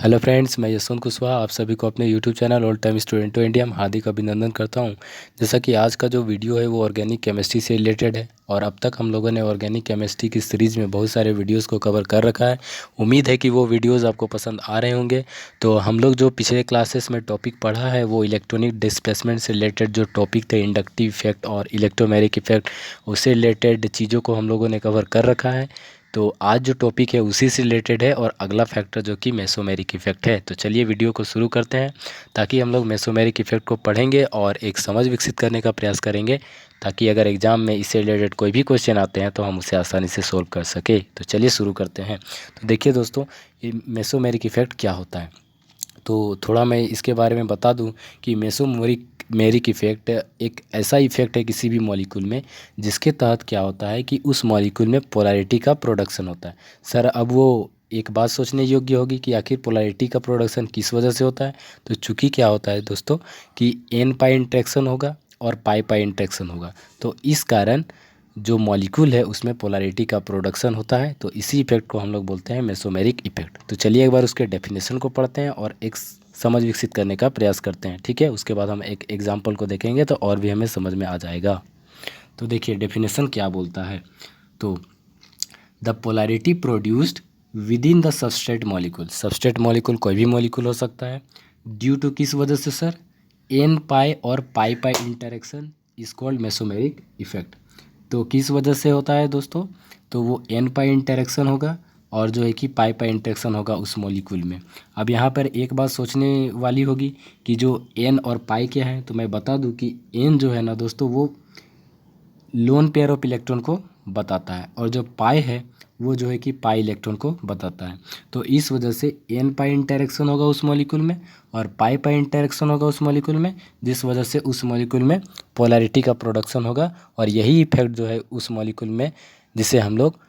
Hello friends, मैं यशवंत कुशवाहा आप सभी को अपने YouTube channel all time student to India में हार्दिक अभिनंदन करता हूं। जैसा कि आज का जो वीडियो है वो ऑर्गेनिक केमिस्ट्री से रिलेटेड है और अब तक हम लोगों ने ऑर्गेनिक केमिस्ट्री की सीरीज़ में बहुत सारे वीडियोस को कवर कर रखा है। उम्मीद है कि वो वीडियोस आपको पसंद आ रहे होंगे। तो हम लोग जो पिछले क्लासेस में टॉपिक पढ़ा है वो इलेक्ट्रॉनिक डिस्प्लेसमेंट से रिलेटेड जो टॉपिक थे, इंडक्टिव इफेक्ट और इलेक्ट्रोमैग्नेटिक इफेक्ट, उससे रिलेटेड चीज़ों को हम लोगों ने कवर कर रखा है। तो आज जो टॉपिक है उसी से रिलेटेड है और अगला फैक्टर जो कि मेसोमेरिक इफेक्ट है। तो चलिए वीडियो को शुरू करते हैं ताकि हम लोग मेसोमेरिक इफेक्ट को पढ़ेंगे और एक समझ विकसित करने का प्रयास करेंगे, ताकि अगर एग्जाम में इससे रिलेटेड कोई भी क्वेश्चन आते हैं तो हम उसे आसानी से सोल्व कर सके। तो चलिए शुरू करते हैं। तो देखिए दोस्तों, ये मेसोमेरिक इफेक्ट क्या होता है। तो थोड़ा मैं इसके बारे में बता दूं कि मेसोमेरिक इफ़ेक्ट एक ऐसा इफ़ेक्ट है किसी भी मॉलिक्यूल में जिसके तहत क्या होता है कि उस मॉलिक्यूल में पोलैरिटी का प्रोडक्शन होता है। सर, अब वो एक बात सोचने योग्य होगी कि आखिर पोलैरिटी का प्रोडक्शन किस वजह से होता है। तो चूंकि क्या होता है दोस्तों कि एन पाई इंटरेक्शन होगा और पाई पाई इंटरेक्शन होगा, तो इस कारण जो मॉलिक्यूल है उसमें पोलैरिटी का प्रोडक्शन होता है। तो इसी इफेक्ट को हम लोग बोलते हैं मेसोमेरिक इफेक्ट। तो चलिए एक बार उसके डेफिनेशन को पढ़ते हैं और एक समझ विकसित करने का प्रयास करते हैं, ठीक है। उसके बाद हम एक एग्जांपल को देखेंगे तो और भी हमें समझ में आ जाएगा। तो देखिए डेफिनेशन क्या बोलता है। तो the polarity produced with in the substrate molecule कोई भी मॉलिक्यूल हो सकता है, ड्यू टू किस वजह से सर, एन पाई और pi pi interaction is called mesomeric effect. तो किस वजह से होता है दोस्तों, तो वो एन पाई इंटरेक्शन होगा और जो है कि पाई पाई इंटरेक्शन होगा उस मॉलिक्यूल में। अब यहाँ पर एक बात सोचने वाली होगी कि जो एन और पाई क्या है, तो मैं बता दूं कि एन जो है ना दोस्तों वो लोन पेयर ऑफ इलेक्ट्रॉन को बताता है और जो पाई है वो जो है कि पाई इलेक्ट्रॉन को बताता है। तो इस वजह से एन पाई इंटरेक्शन होगा उस मॉलिक्यूल में और पाई पाई इंटरेक्शन होगा उस मॉलिक्यूल में, जिस वजह से उस मॉलिक्यूल में पोलैरिटी का प्रोडक्शन होगा और यही इफेक्ट जो है उस मॉलिक्यूल में, जिसे हम लोग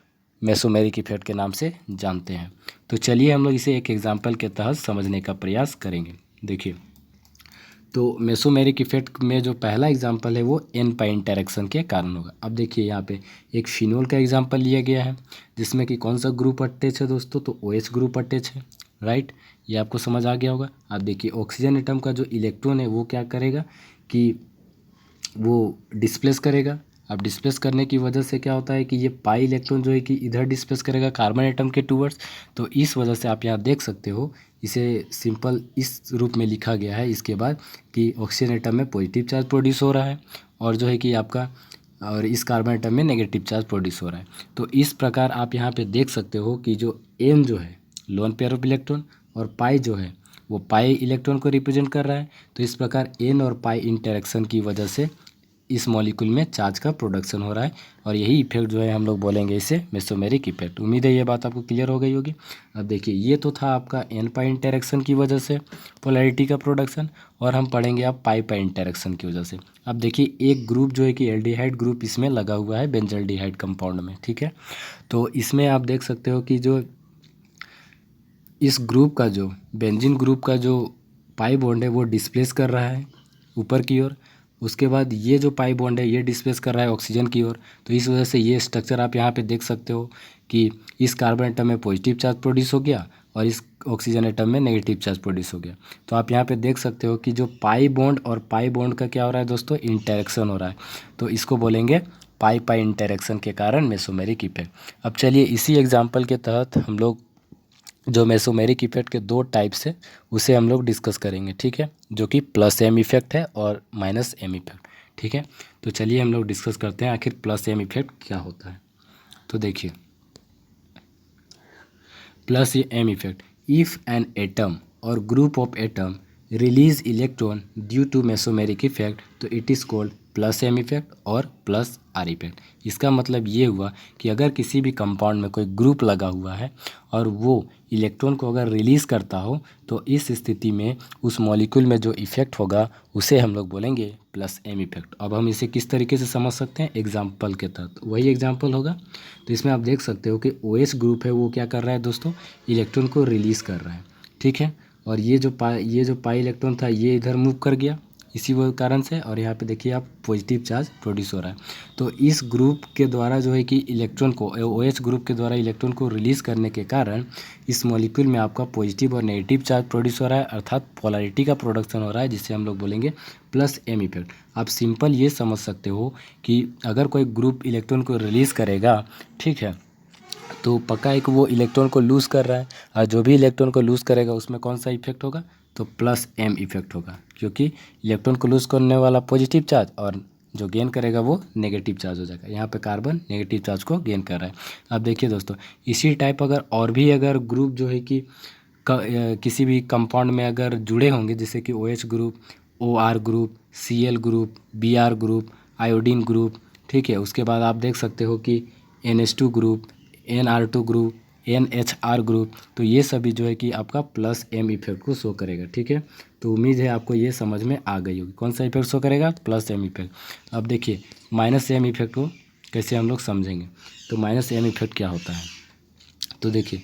मेसोमेरिक इफेक्ट के नाम से जानते हैं। तो चलिए हम लोग इसे एक एग्जाम्पल के तहत समझने का प्रयास करेंगे। देखिए, तो मेसोमेरिक इफेक्ट में जो पहला एग्जांपल है वो एन पाई इंटरेक्शन के कारण होगा। अब देखिए यहाँ पे एक फिनोल का एग्जांपल लिया गया है जिसमें कि कौन सा ग्रुप अटैच है दोस्तों, तो OH ग्रुप अटैच है, राइट। ये आपको समझ आ गया होगा। अब देखिए ऑक्सीजन एटम का जो इलेक्ट्रॉन है वो क्या करेगा कि वो डिस्प्लेस करेगा। अब डिस्प्लेस करने की वजह से क्या होता है कि ये पाई इलेक्ट्रॉन जो है कि इधर डिस्प्लेस करेगा कार्बन एटम के टूवर्ड्स। तो इस वजह से आप यहाँ देख सकते हो, इसे सिंपल इस रूप में लिखा गया है इसके बाद कि ऑक्सीजन एटम में पॉजिटिव चार्ज प्रोड्यूस हो रहा है और जो है कि आपका और इस कार्बन एटम में नेगेटिव चार्ज प्रोड्यूस हो रहा है। तो इस प्रकार आप यहाँ पे देख सकते हो कि जो एन जो है लोन पेयर ऑफ इलेक्ट्रॉन और पाई जो है वो पाई इलेक्ट्रॉन को रिप्रेजेंट कर रहा है। तो इस प्रकार एन और पाई इंटरेक्शन की वजह से इस मॉलिक्यूल में चार्ज का प्रोडक्शन हो रहा है और यही इफेक्ट जो है हम लोग बोलेंगे इसे मेसोमेरिक इफेक्ट। उम्मीद है ये बात आपको क्लियर हो गई होगी। अब देखिए ये तो था आपका एन पाई इंटरेक्शन की वजह से पोलैरिटी का प्रोडक्शन, और हम पढ़ेंगे अब पाई पाई इंटरेक्शन की वजह से। अब देखिए एक ग्रुप जो है कि एल्डिहाइड ग्रुप इसमें लगा हुआ है बेंजल्डिहाइड कंपाउंड में, ठीक है। तो इसमें आप देख सकते हो कि जो इस ग्रुप का जो बेंजीन ग्रुप का जो पाई बॉन्ड है वो डिस्प्लेस कर रहा है ऊपर की ओर। उसके बाद ये जो पाई बॉन्ड है ये डिस्प्लेस कर रहा है ऑक्सीजन की ओर। तो इस वजह से ये स्ट्रक्चर आप यहाँ पे देख सकते हो कि इस कार्बन एटम में पॉजिटिव चार्ज प्रोड्यूस हो गया और इस ऑक्सीजन एटम में नेगेटिव चार्ज प्रोड्यूस हो गया। तो आप यहाँ पे देख सकते हो कि जो पाई बॉन्ड और पाई बॉन्ड का क्या हो रहा है दोस्तों, इंटरेक्शन हो रहा है। तो इसको बोलेंगे पाई पाई इंटरेक्शन के कारण मेसोमेरिक इफेक्ट। अब चलिए इसी एग्जाम्पल के तहत हम लोग जो मेसोमेरिक इफेक्ट के दो टाइप्स है उसे हम लोग डिस्कस करेंगे, ठीक है, जो कि प्लस एम इफेक्ट है और माइनस एम इफेक्ट, ठीक है। तो चलिए हम लोग डिस्कस करते हैं आखिर प्लस एम इफेक्ट क्या होता है। तो देखिए plus M effect, if an atom और group of atom release electron due to mesomeric effect तो it is called plus M effect और प्लस आर इफेक्ट। इसका मतलब ये हुआ कि अगर किसी भी कंपाउंड में कोई ग्रुप लगा हुआ है और वो इलेक्ट्रॉन को अगर रिलीज़ करता हो तो इस स्थिति में उस मॉलिक्यूल में जो इफेक्ट होगा उसे हम लोग बोलेंगे प्लस एम इफेक्ट। अब हम इसे किस तरीके से समझ सकते हैं, एग्जाम्पल के तहत। वही एग्जाम्पल होगा। तो इसमें आप देख सकते हो कि OH ग्रुप है वो क्या कर रहा है दोस्तों, इलेक्ट्रॉन को रिलीज़ कर रहा है, ठीक है। और ये जो पाई इलेक्ट्रॉन था ये इधर मूव कर गया, इसी वो कारण से, और यहाँ पे देखिए आप पॉजिटिव चार्ज प्रोड्यूस हो रहा है। तो इस ग्रुप के द्वारा जो है कि इलेक्ट्रॉन को, OH ग्रुप के द्वारा इलेक्ट्रॉन को रिलीज़ करने के कारण इस मॉलिक्यूल में आपका पॉजिटिव और नेगेटिव चार्ज प्रोड्यूस हो रहा है, अर्थात पोलैरिटी का प्रोडक्शन हो रहा है, जिससे हम लोग बोलेंगे प्लस एम इफेक्ट। आप सिंपल ये समझ सकते हो कि अगर कोई ग्रुप इलेक्ट्रॉन को रिलीज़ करेगा, ठीक है, तो पक्का है कि वो इलेक्ट्रॉन को लूज़ कर रहा है, और जो भी इलेक्ट्रॉन को लूज़ करेगा उसमें कौन सा इफेक्ट होगा, तो प्लस एम इफेक्ट होगा, क्योंकि इलेक्ट्रॉन को लूज़ करने वाला पॉजिटिव चार्ज और जो गेन करेगा वो नेगेटिव चार्ज हो जाएगा। यहाँ पे कार्बन नेगेटिव चार्ज को गेन कर रहा है। अब देखिए दोस्तों, इसी टाइप अगर और भी अगर ग्रुप जो है कि किसी भी कंपाउंड में अगर जुड़े होंगे, जैसे कि OH group, OR group, Cl group, Br group, iodine group, ठीक है, उसके बाद आप देख सकते हो कि NH2 group, NR2 group, NHR group, तो ये सभी जो है कि आपका प्लस एम इफेक्ट को शो करेगा, ठीक है। तो उम्मीद है आपको ये समझ में आ गई होगी, कौन सा इफेक्ट शो करेगा, प्लस एम इफेक्ट। अब देखिए माइनस एम इफेक्ट को कैसे हम लोग समझेंगे। तो माइनस एम इफेक्ट क्या होता है, तो देखिए,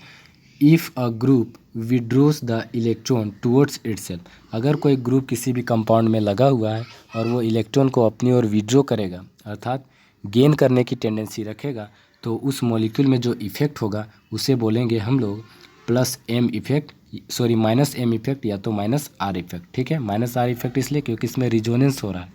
if a group withdraws the electron towards itself, अगर कोई ग्रुप किसी भी कंपाउंड में लगा हुआ है और वो इलेक्ट्रॉन को अपनी ओर विड्रॉ करेगा, अर्थात गेन करने की टेंडेंसी रखेगा, तो उस मॉलिक्यूल में जो इफेक्ट होगा उसे बोलेंगे हम लोग plus M effect, sorry minus M effect या तो माइनस आर इफेक्ट, ठीक है। माइनस आर इफेक्ट इसलिए क्योंकि इसमें रिजोनेंस हो रहा है,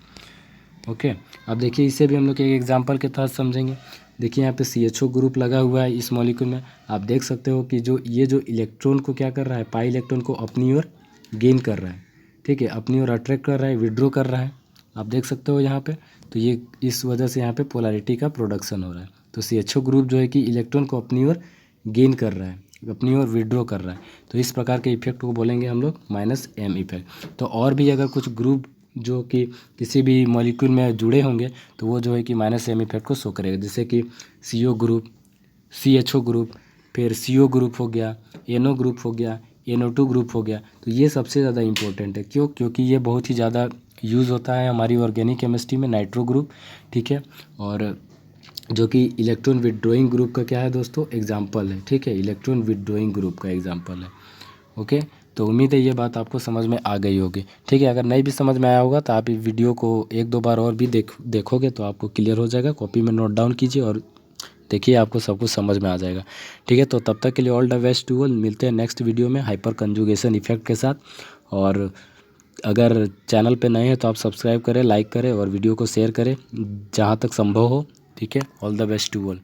ओके। अब देखिए इसे भी हम लोग एक एग्जांपल के तहत समझेंगे। देखिए यहाँ पे CHO ग्रुप लगा हुआ है इस मॉलिक्यूल में, आप देख सकते हो कि जो इलेक्ट्रॉन को क्या कर रहा है, पाई इलेक्ट्रॉन को अपनी ओर गेन कर रहा है, ठीक है, अपनी ओर अट्रैक्ट कर रहा है, विड्रॉ कर रहा है, आप देख सकते हो यहाँ पे। तो ये इस वजह से यहाँ पे पोलैरिटी का प्रोडक्शन हो रहा है। तो CHO ग्रुप जो है कि इलेक्ट्रॉन को अपनी ओर गेन कर रहा है, अपनी ओर विड्रॉ कर रहा है, तो इस प्रकार के इफेक्ट को बोलेंगे हम लोग माइनस एम इफेक्ट। तो और भी अगर कुछ ग्रुप जो कि किसी भी मॉलिक्यूल में जुड़े होंगे तो वो जो है कि माइनस एम इफेक्ट को शो करेगा, जैसे कि CO ग्रुप, CHO ग्रुप, फिर CO ग्रुप हो गया, NO ग्रुप हो गया, NO2 ग्रुप हो गया। तो ये सबसे ज़्यादा इंपॉर्टेंट है, क्यों, क्योंकि ये बहुत ही ज़्यादा यूज़ होता है हमारी ऑर्गेनिक केमिस्ट्री में, नाइट्रो ग्रुप, ठीक है, और जो कि इलेक्ट्रॉन विड्रॉइंग ग्रुप का क्या है दोस्तों, एग्जाम्पल है, ठीक है, इलेक्ट्रॉन विड्रॉइंग ग्रुप का एग्जाम्पल है, ओके। तो उम्मीद है ये बात आपको समझ में आ गई होगी, ठीक है। अगर नहीं भी समझ में आया होगा तो आप इस वीडियो को एक दो बार और भी देखोगे तो आपको क्लियर हो जाएगा। कॉपी में नोट डाउन कीजिए और देखिए, आपको सब कुछ समझ में आ जाएगा, ठीक है। तो तब तक के लिए all the best to all, मिलते हैं नेक्स्ट वीडियो में हाइपर कंजुगेशन इफेक्ट के साथ। और अगर चैनल पे नए हैं तो आप सब्सक्राइब करें, लाइक करें और वीडियो को शेयर करें जहाँ तक संभव हो, ठीक है। All the best to all.